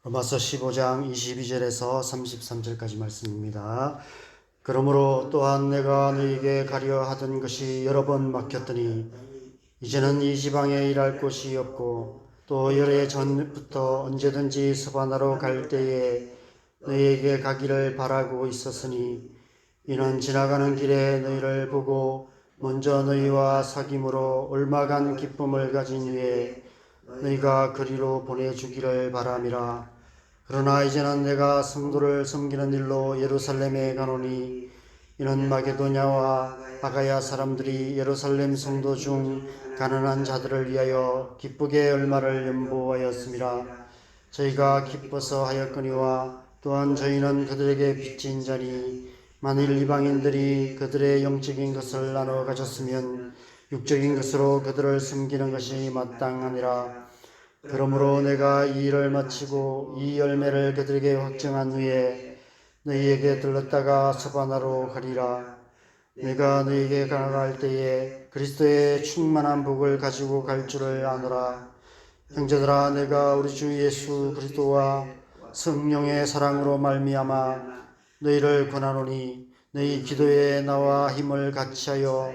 로마서 15장 22절에서 33절까지 말씀입니다. 그러므로 또한 내가 너희에게 가려 하던 것이 여러 번 막혔더니 이제는 이 지방에 일할 곳이 없고 또 여러 해 전부터 언제든지 서바나로 갈 때에 너희에게 가기를 바라고 있었으니 이는 지나가는 길에 너희를 보고 먼저 너희와 사귐으로 얼마간 기쁨을 가진 후에 너희가 그리로 보내주기를 바람이라. 그러나 이제는 내가 성도를 섬기는 일로 예루살렘에 가노니 이는 마게도냐와 아가야 사람들이 예루살렘 성도 중 가난한 자들을 위하여 기쁘게 얼마를 연보하였음이라. 저희가 기뻐서 하였거니와 또한 저희는 그들에게 빚진 자니 만일 이방인들이 그들의 영적인 것을 나눠 가졌으면 육적인 것으로 그들을 섬기는 것이 마땅하니라. 그러므로 내가 이 일을 마치고 이 열매를 그들에게 확증한 후에 너희에게 들렀다가 서바나로 가리라. 내가 너희에게 가갈 때에 그리스도의 충만한 복을 가지고 갈 줄을 아노라. 형제들아, 내가 우리 주 예수 그리스도와 성령의 사랑으로 말미암아 너희를 권하노니 너희 기도에 나와 힘을 같이하여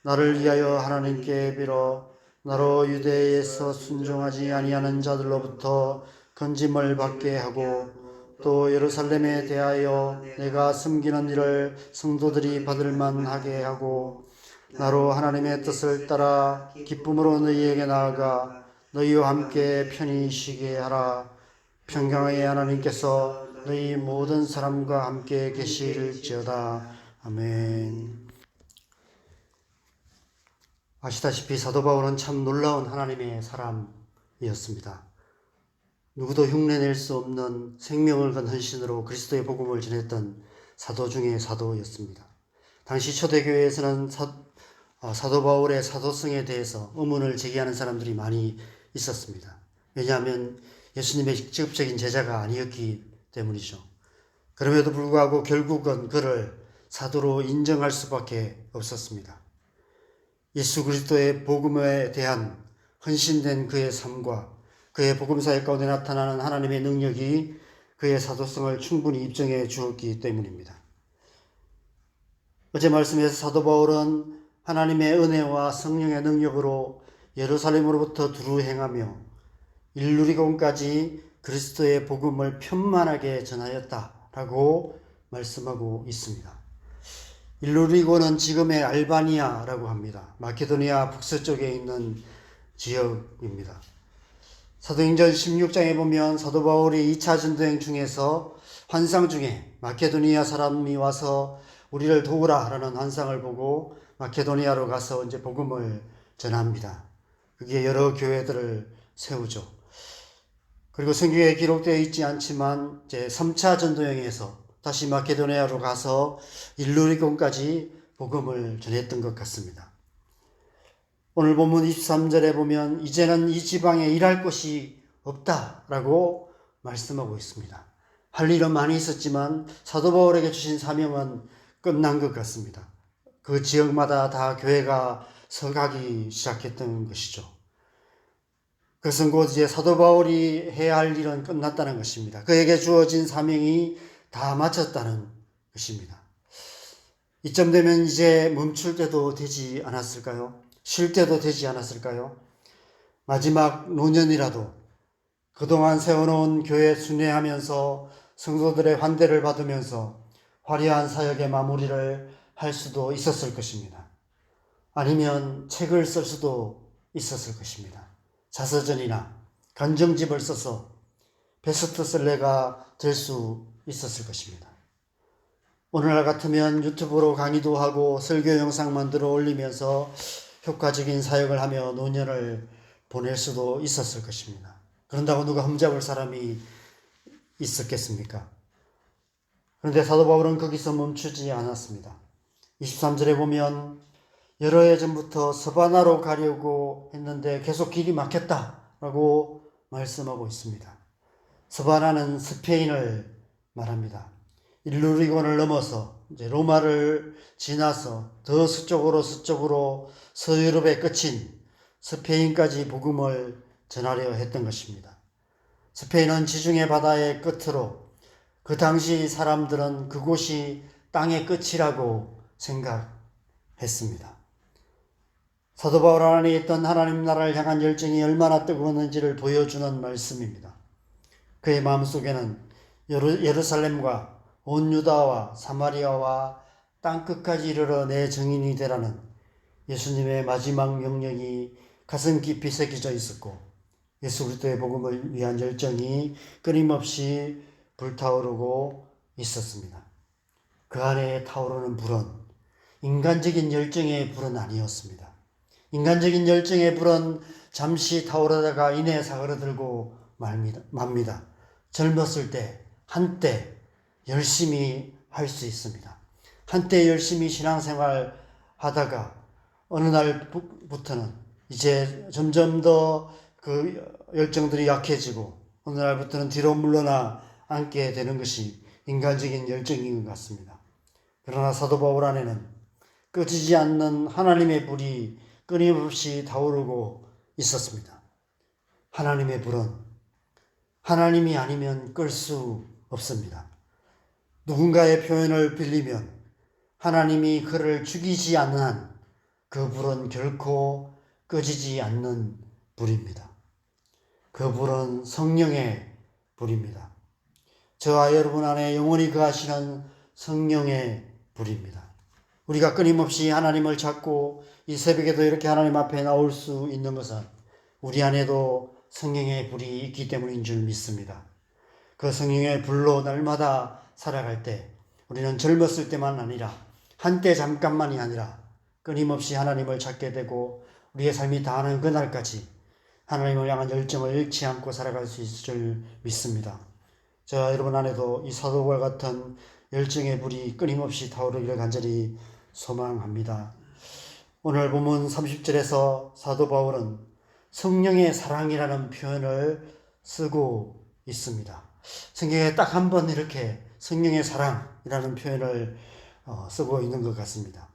나를 위하여 하나님께 빌어 나로 유대에서 순종하지 아니하는 자들로부터 건짐을 받게 하고 또 예루살렘에 대하여 내가 섬기는 일을 성도들이 받을 만하게 하고 나로 하나님의 뜻을 따라 기쁨으로 너희에게 나아가 너희와 함께 편히 쉬게 하라. 평강의 하나님께서 너희 모든 사람과 함께 계실지어다. 아멘. 아시다시피 사도 바울은 참 놀라운 하나님의 사람이었습니다. 누구도 흉내낼 수 없는 생명을 건 헌신으로 그리스도의 복음을 전했던 사도 중의 사도였습니다. 당시 초대교회에서는 사도 바울의 사도성에 대해서 의문을 제기하는 사람들이 많이 있었습니다. 왜냐하면 예수님의 직접적인 제자가 아니었기 때문이죠. 그럼에도 불구하고 결국은 그를 사도로 인정할 수밖에 없었습니다. 예수 그리스도의 복음에 대한 헌신된 그의 삶과 그의 복음사역 가운데 나타나는 하나님의 능력이 그의 사도성을 충분히 입증해 주었기 때문입니다. 어제 말씀에서 사도 바울은 하나님의 은혜와 성령의 능력으로 예루살렘으로부터 두루 행하며 일루리곤까지 그리스도의 복음을 편만하게 전하였다라고 말씀하고 있습니다. 일루리곤은 지금의 알바니아라고 합니다. 마케도니아 북서쪽에 있는 지역입니다. 사도행전 16장에 보면 사도 바울이 2차 전도행 중에서 환상 중에 마케도니아 사람이 와서 우리를 도우라라는 환상을 보고 마케도니아로 가서 이제 복음을 전합니다. 그게 여러 교회들을 세우죠. 그리고 성경에 기록되어 있지 않지만 이제 3차 전도행에서 다시 마케도니아로 가서 일루리곤까지 복음을 전했던 것 같습니다. 오늘 본문 23절에 보면 이제는 이 지방에 일할 곳이 없다라고 말씀하고 있습니다. 할 일은 많이 있었지만 사도 바울에게 주신 사명은 끝난 것 같습니다. 그 지역마다 다 교회가 서가기 시작했던 것이죠. 그것은 곧 이제 사도 바울이 해야 할 일은 끝났다는 것입니다. 그에게 주어진 사명이 다 마쳤다는 것입니다. 이쯤 되면 이제 멈출 때도 되지 않았을까요? 쉴 때도 되지 않았을까요? 마지막 노년이라도 그동안 세워놓은 교회 순회하면서 성도들의 환대를 받으면서 화려한 사역의 마무리를 할 수도 있었을 것입니다. 아니면 책을 쓸 수도 있었을 것입니다. 자서전이나 간정집을 써서 베스트셀러가 될 수 있었을 것입니다. 오늘날 같으면 유튜브로 강의도 하고 설교 영상 만들어 올리면서 효과적인 사역을 하며 노년을 보낼 수도 있었을 것입니다. 그런다고 누가 흠잡을 사람이 있었겠습니까? 그런데 사도 바울은 거기서 멈추지 않았습니다. 23절에 보면 여러 해 전부터 서바나로 가려고 했는데 계속 길이 막혔다라고 말씀하고 있습니다. 서바나는 스페인을 말합니다. 일루리곤을 넘어서 이제 로마를 지나서 더 서쪽으로 서유럽의 끝인 스페인까지 복음을 전하려 했던 것입니다. 스페인은 지중해 바다의 끝으로 그 당시 사람들은 그곳이 땅의 끝이라고 생각했습니다. 사도 바울 안에 있던 하나님 나라를 향한 열정이 얼마나 뜨거웠는지를 보여주는 말씀입니다. 그의 마음속에는 예루살렘과 온 유다와 사마리아와 땅끝까지 이르러 내 증인이 되라는 예수님의 마지막 명령이 가슴 깊이 새겨져 있었고, 예수 그리스도의 복음을 위한 열정이 끊임없이 불타오르고 있었습니다. 그 안에 타오르는 불은 인간적인 열정의 불은 아니었습니다. 인간적인 열정의 불은 잠시 타오르다가 이내 사그러들고 맙니다. 젊었을 때, 한때 열심히 할 수 있습니다. 한때 열심히 신앙생활 하다가 어느 날부터는 이제 점점 더 그 열정들이 약해지고 어느 날부터는 뒤로 물러나 앉게 되는 것이 인간적인 열정인 것 같습니다. 그러나 사도 바울 안에는 꺼지지 않는 하나님의 불이 끊임없이 타오르고 있었습니다. 하나님의 불은 하나님이 아니면 끌 수 없습니다. 누군가의 표현을 빌리면 하나님이 그를 죽이지 않는 한 그 불은 결코 꺼지지 않는 불입니다. 그 불은 성령의 불입니다. 저와 여러분 안에 영원히 거하시는 성령의 불입니다. 우리가 끊임없이 하나님을 찾고 이 새벽에도 이렇게 하나님 앞에 나올 수 있는 것은 우리 안에도 성령의 불이 있기 때문인 줄 믿습니다. 그 성령의 불로 날마다 살아갈 때 우리는 젊었을 때만 아니라 한때 잠깐만이 아니라 끊임없이 하나님을 찾게 되고 우리의 삶이 다하는 그날까지 하나님을 향한 열정을 잃지 않고 살아갈 수 있을 줄 믿습니다. 저와 여러분 안에도 이 사도와 같은 열정의 불이 끊임없이 타오르기를 간절히 소망합니다. 오늘 본문 30절에서 사도 바울은 성령의 사랑이라는 표현을 쓰고 있습니다. 성경에 딱 한 번 이렇게 성령의 사랑이라는 표현을 쓰고 있는 것 같습니다.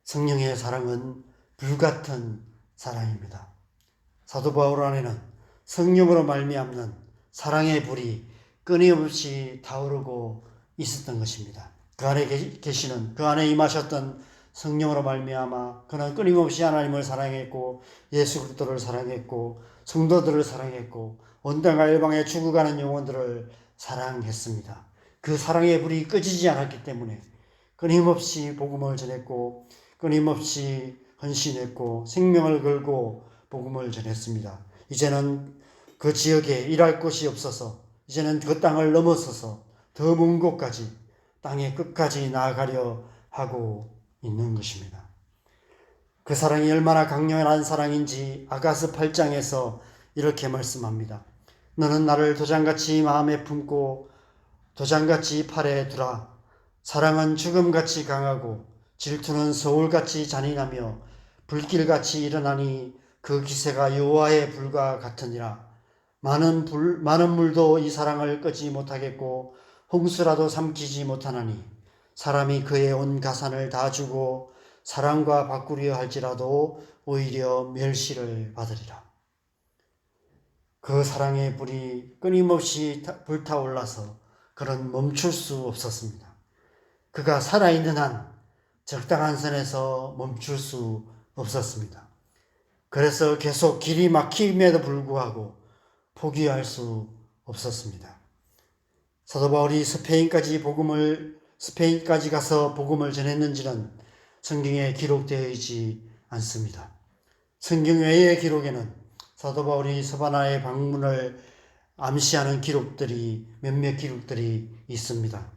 성령의 사랑은 불같은 사랑입니다. 사도 바울 안에는 성령으로 말미암는 사랑의 불이 끊임없이 타오르고 있었던 것입니다. 그 안에 계시는, 그 안에 임하셨던 성령으로 말미암아 그는 끊임없이 하나님을 사랑했고 예수 그리스도를 사랑했고 성도들을 사랑했고 온 땅과 열방에 죽어가는 영혼들을 사랑했습니다. 그 사랑의 불이 꺼지지 않았기 때문에 끊임없이 복음을 전했고 끊임없이 헌신했고 생명을 걸고 복음을 전했습니다. 이제는 그 지역에 일할 곳이 없어서 이제는 그 땅을 넘어서서 더 먼 곳까지 땅의 끝까지 나아가려 하고 있는 것입니다. 그 사랑이 얼마나 강렬한 사랑인지 아가서 8장에서 이렇게 말씀합니다. 너는 나를 도장같이 마음에 품고 도장같이 팔에 두라. 사랑은 죽음같이 강하고 질투는 서울같이 잔인하며 불길같이 일어나니 그 기세가 여호와의 불과 같으니라. 많은 물도 이 사랑을 끄지 못하겠고 홍수라도 삼키지 못하나니 사람이 그의 온 가산을 다 주고 사랑과 바꾸려 할지라도 오히려 멸시를 받으리라. 그 사랑의 불이 끊임없이 불타올라서 그는 멈출 수 없었습니다. 그가 살아있는 한 적당한 선에서 멈출 수 없었습니다. 그래서 계속 길이 막힘에도 불구하고 포기할 수 없었습니다. 사도 바울이 스페인까지 가서 복음을 전했는지는 성경에 기록되어 있지 않습니다. 성경 외의 기록에는 사도 바울이 서바나의 방문을 암시하는 몇몇 기록들이 있습니다.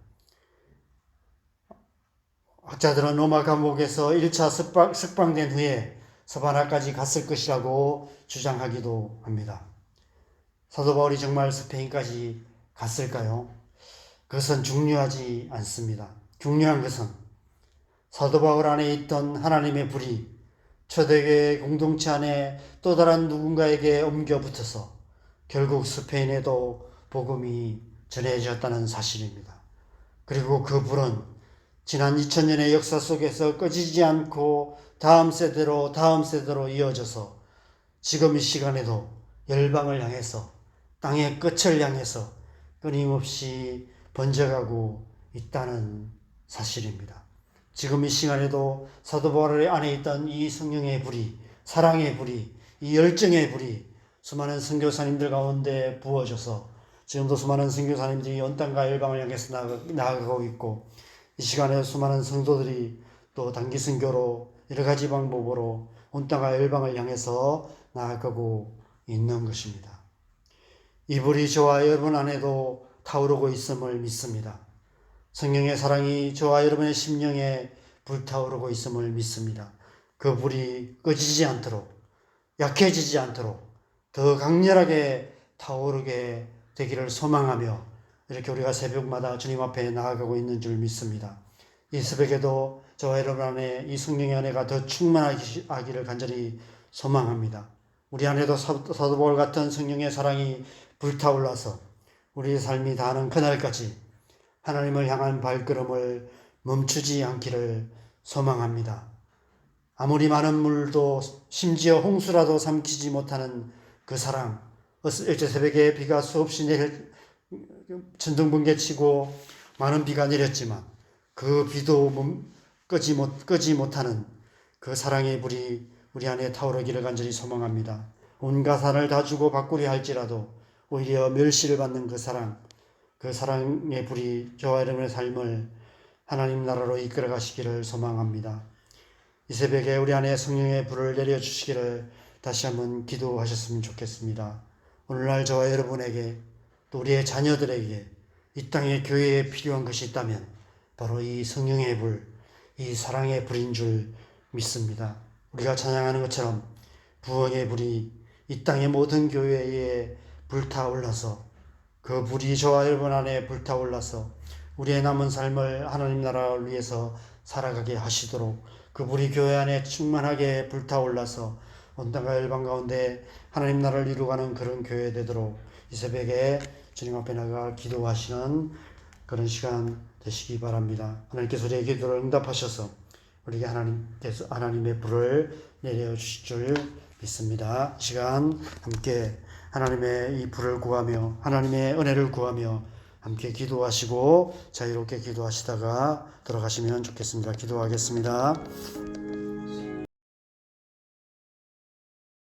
학자들은 로마 감옥에서 1차 석방된 후에 서바나까지 갔을 것이라고 주장하기도 합니다. 사도 바울이 정말 스페인까지 갔을까요? 그것은 중요하지 않습니다. 중요한 것은 사도 바울 안에 있던 하나님의 불이 초대교회 공동체 안에 또 다른 누군가에게 옮겨 붙어서 결국 스페인에도 복음이 전해졌다는 사실입니다. 그리고 그 불은 지난 2000년의 역사 속에서 꺼지지 않고 다음 세대로 이어져서 지금 이 시간에도 열방을 향해서 땅의 끝을 향해서 끊임없이 번져가고 있다는 사실입니다. 지금 이 시간에도 사도 바울 안에 있던 이 성령의 불이, 사랑의 불이, 이 열정의 불이 수많은 선교사님들 가운데 부어져서 지금도 수많은 선교사님들이 온 땅과 열방을 향해서 나아가고 있고, 이 시간에 수많은 성도들이 또 단기 선교로 여러 가지 방법으로 온 땅과 열방을 향해서 나아가고 있는 것입니다. 이 불이 저와 여러분 안에도 타오르고 있음을 믿습니다. 성령의 사랑이 저와 여러분의 심령에 불타오르고 있음을 믿습니다. 그 불이 꺼지지 않도록, 약해지지 않도록 더 강렬하게 타오르게 되기를 소망하며 이렇게 우리가 새벽마다 주님 앞에 나아가고 있는 줄 믿습니다. 이 새벽에도 저와 여러분 안에 이 성령의 은혜가 더 충만하기를 간절히 소망합니다. 우리 안에도 사도 바울 같은 성령의 사랑이 불타올라서 우리의 삶이 다하는 그날까지 하나님을 향한 발걸음을 멈추지 않기를 소망합니다. 아무리 많은 물도 심지어 홍수라도 삼키지 못하는 그 사랑, 어제 새벽에 비가 수없이 천둥번개치고 많은 비가 내렸지만 그 비도 끄지 못하는 그 사랑의 불이 우리 안에 타오르기를 간절히 소망합니다. 온갖 산을 다 주고 바꾸려 할지라도 오히려 멸시를 받는 그 사랑의 불이 저와 여러분의 삶을 하나님 나라로 이끌어 가시기를 소망합니다. 이 새벽에 우리 안에 성령의 불을 내려주시기를 다시 한번 기도하셨으면 좋겠습니다. 오늘날 저와 여러분에게 또 우리의 자녀들에게 이 땅의 교회에 필요한 것이 있다면 바로 이 성령의 불, 이 사랑의 불인 줄 믿습니다. 우리가 찬양하는 것처럼 부흥의 불이 이 땅의 모든 교회에 불타올라서 그 불이 저와 여러분 안에 불타올라서 우리의 남은 삶을 하나님 나라를 위해서 살아가게 하시도록 그 불이 교회 안에 충만하게 불타올라서 온 땅과 열방 가운데 하나님 나라를 이루어가는 그런 교회 되도록 이 새벽에 주님 앞에 나가 기도하시는 그런 시간 되시기 바랍니다. 하나님께서 우리의 기도를 응답하셔서 우리에게 하나님의 불을 내려주실 줄 믿습니다. 이 시간 함께 하나님의 이 불을 구하며 하나님의 은혜를 구하며 함께 기도하시고 자유롭게 기도하시다가 들어가시면 좋겠습니다. 기도하겠습니다.